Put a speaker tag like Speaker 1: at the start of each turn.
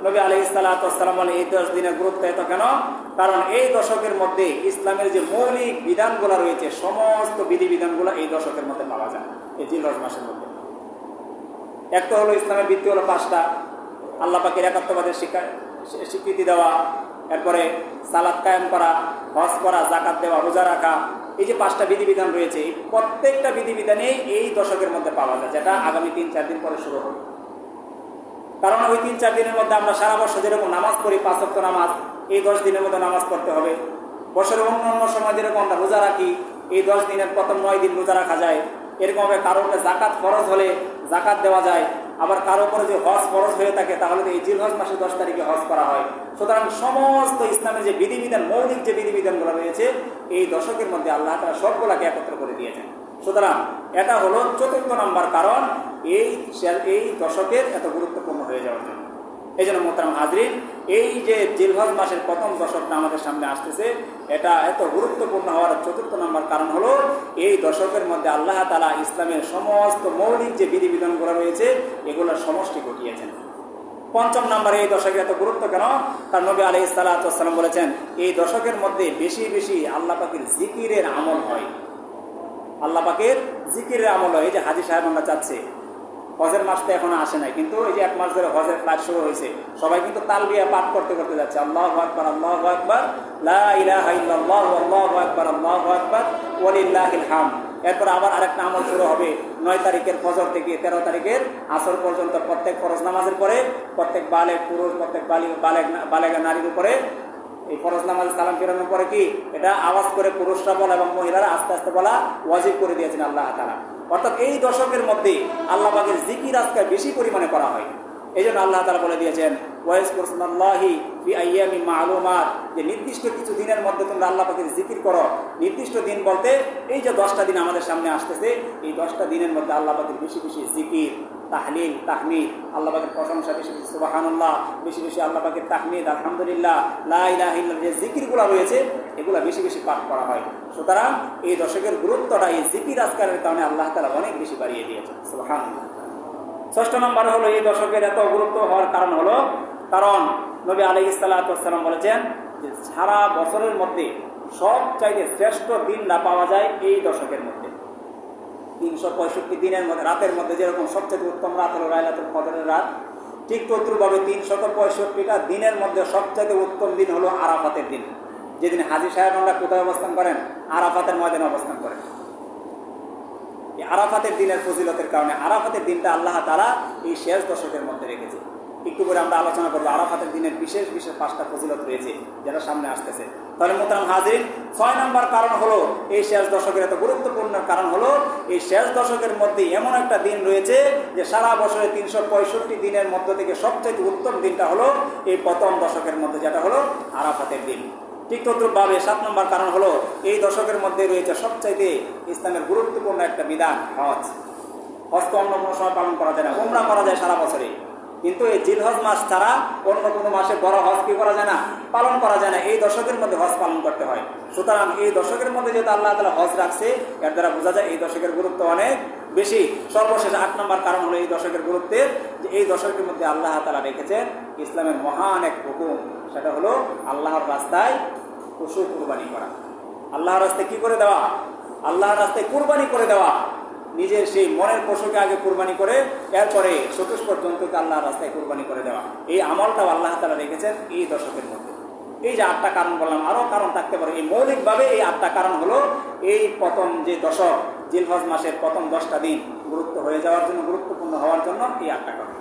Speaker 1: নবী আলাইহিস সালাতু ওয়াস সালাম বলেন এই 10 দিনের গুরুত্ব এত কেন? কারণ এই দশকের মধ্যে ইসলামের যে মৌলিক বিধানগুলো রয়েছে সমস্ত বিধিবিধানগুলো এই দশকের মধ্যে পাওয়া যায়, এই জিলহজ মাসের মধ্যে। এক তো হলো ইসলামের ভিত্তি হলো 5টা, আল্লাহ পাকের একাত্মবাদের স্বীকৃতি দেওয়া, এরপরে সালাত কায়েম করা, হজ করা, জাকাত দেওয়া, রোজা রাখা, এই যে 5টা বিধিবিধান রয়েছে এই প্রত্যেকটা বিধিবিধানেই এই দশকের মধ্যে পাওয়া যায়, যেটা আগামী 3-4 দিন পরে শুরু হবে। কারণ ওই 3-4 দিনের মধ্যে আমরা সারা বছর যেরকম নামাজ পড়ি 5 ওয়াক্ত নামাজ, এই 10 দিনের মধ্যে নামাজ পড়তে হবে। বছরের অন্য সময় যেরকম আমরা রোজা রাখি, এই 10 দিনের প্রথম 9 দিন রোজা রাখা যায়। এরকমভাবে কারোর জাকাত ফরজ হলে জাকাত দেওয়া যায়, আবার কারো উপরে যে হজ ফরজ হয়ে থাকে তাহলে এই জিলহজ মাসের 10 তারিখে হজ করা হয়। সুতরাং সমস্ত ইসলামের যে বিধিবিধান, মৌলিক যে বিধিবিধানগুলো রয়েছে এই দশকের মধ্যে আল্লাহ তাআলা সবগুলাকে একত্র করে দিয়েছেন। সুতরাং এটা হলো 4র্থ নম্বর কারণ এই দশকের এত গুরুত্বপূর্ণ হয়ে যাওয়ার জন্য। এই জন্য মোহতারাম হাজরিন, এই যে জিলহজ মাসের প্রথম দশকটা আমাদের সামনে আসতেছে, এটা এত গুরুত্বপূর্ণ হওয়ার 4র্থ নম্বর কারণ হলো এই দশকের মধ্যে আল্লাহ তাআলা ইসলামের সমস্ত মৌলিক যে বিধিবিধানগুলো রয়েছে এগুলোর সমষ্টি ঘটিয়েছেন। 5ম নম্বরে এই দশকের এত গুরুত্ব কেন? কারণ নবী আলাইহিস সালাতু ওয়াস সালাম বলেছেন এই দশকের মধ্যে বেশি বেশি আল্লাহ পাকের জিকিরের আমল হয়, আল্লাহ পাকের জিকিরের আমল হয়। এই যে হাজী সাহেব আমরা যাচ্ছে, হজের মাস তো এখনো আসে নাই, কিন্তু এই যে 1 মাস ধরে হজের ফ্লাইট শুরু হয়েছে, সবাই কিন্তু তালবিয়া পাঠ করতে করতে যাচ্ছে, আল্লাহু আকবার, আল্লাহু আকবার, লা ইলাহা ইল্লাল্লাহু, আল্লাহু আকবার, আল্লাহু আকবার, ওয়ালিল্লাহিল হামদ। এরপর আবার আরেকটা আমল শুরু হবে 9 তারিখের ফজর থেকে 13 তারিখের আসর পর্যন্ত। প্রত্যেক ফরজ নামাজের পরে প্রত্যেক বালেগ পুরুষ, প্রত্যেক বালেগা নারীর উপরে এই ফরজ নামাজ সালাম ফিরানোর পরে কি এটা আওয়াজ করে পুরুষরা বলা এবং মহিলারা আস্তে আস্তে বলা ওয়াজিব করে দিয়েছেন আল্লাহ তাআলা। অর্থাৎ এই দশকের মধ্যে আল্লাহ পাকের জিকির আজকে বেশি পরিমাণে করা হয়। এই জন্য আল্লাহ তাআলা বলে দিয়েছেন ওয়াইজকুরুল্লাহি ফি আইয়ামিন মা'লুমাত, যে নির্দিষ্ট কিছু দিনের মধ্যে তোমরা আল্লাহ পাকের জিকির করো। নির্দিষ্ট দিন বলতে এই যে 10টা দিন আমাদের সামনে আসতেছে, এই 10টা দিনের মধ্যে আল্লাহ পাকের বেশি বেশি জিকির, তাহলিল, তাহমিদ, আল্লাহ পাকের প্রশংসা, বেশি বেশি সুবহানাল্লাহ, বেশি বেশি আল্লাহ পাকের তাহমিদ, আলহামদুলিল্লাহ, লা ইলাহা ইল্লাল্লাহ, যে জিকিরগুলো রয়েছে এগুলো বেশি বেশি পাঠ করা হয়। সুতরাং এই দশকের গুরুত্বটা এই জিকির আজকারের কারণে আল্লাহ তাআলা অনেক বেশি বাড়িয়ে দিয়েছেন। সুবহানাল্লাহ। 6ষ্ঠ নম্বর হলো এই দশকের এত গুরুত্ব হওয়ার কারণ হলো কারণ নবী আলাইহিস সালাতু ওয়াস সালাম বলেছেন যে সারা বছরের মধ্যে সবচাইতে শ্রেষ্ঠ দিনটা পাওয়া যায় এই দশকের মধ্যে। 365 দিনের মধ্যে রাতের মধ্যে যেরকম সবচেয়ে উত্তম রাত হলো লাইলাতুল কদরের রাত, ঠিক তদ্রুপভাবে 365টা দিনের মধ্যে সবচেয়ে উত্তম দিন হলো আরাফাতের দিন, যেদিন হাজী সাহেব আমরা কোথায় অবস্থান করেন? আরাফাতের ময়দানে অবস্থান করেন। এই আরাফাতের দিনের ফজিলতের কারণে আরাফাতের দিনটা আল্লাহ তাআলা এই শেষ দশকের মধ্যে রেখেছে। একটু করে আমরা আলোচনা করবো আরাফাতের দিনের বিশেষ বিশেষ 5টা ফজিলত রয়েছে যেটা সামনে আসতেছে। তাহলে মোহতারাম হাজিরিন, 6 নম্বর কারণ হলো এই শেষ দশকের এত গুরুত্বপূর্ণ কারণ হলো এই শেষ দশকের মধ্যে এমন একটা দিন রয়েছে যে সারা বছরে 365 দিনের মধ্য থেকে সবচেয়ে উত্তম দিনটা হলো এই প্রথম দশকের মধ্যে, যেটা হলো আরাফাতের দিন। ঠিক তদ্রুপভাবে 7 নম্বর কারণ হলো এই দশকের মধ্যে রয়েছে সবচাইতে ইসলামের গুরুত্বপূর্ণ একটা বিধান, হজ। হজ তো অন্য কোনো সময় পালন করা যায় না, উমরা করা যায় সারা বছরে, কিন্তু এই জিলহজ মাস ছাড়া অন্য কোনো মাসে বড় হজ কি করা যায় না? পালন করা যায় না। এই দশকের মধ্যে হজ পালন করতে হয়। সুতরাং এই দশকের মধ্যে যেহেতু আল্লাহ তাআলা হজ রাখছে, এর দ্বারা বোঝা যায় এই দশকের গুরুত্ব অনেক বেশি। সর্বশেষ 8 নম্বর কারণ হলো এই দশকের গুরুত্বের যে এই দশকের মধ্যে আল্লাহ তাআলা রেখেছেন ইসলামের মহান এক হুকুম, সেটা হলো আল্লাহর রাস্তায় পশু কুরবানি করা। আল্লাহর রাস্তায় কি করে দেওয়া? আল্লাহর রাস্তায় কুরবানি করে দেওয়া। নিজের সেই মনের পশুকে আগে কুরবানি করে এরপরে চতুষ্পদ জন্তুকে আল্লাহর রাস্তায় কুরবানি করে দেওয়া। এই আমলটাও আল্লাহ তাআলা রেখেছেন এই দশকের মধ্যে। এই যে 8টা কারণ বললাম, আরো কারণ থাকতে পারে। এই মৌলিকভাবে এই 8টা কারণ হলো এই প্রথম যে দশক জিলহজ মাসের প্রথম 10টা দিন গুরুত্ব হয়ে যাওয়ার জন্য, গুরুত্বপূর্ণ হওয়ার জন্য এই 8টা কারণ।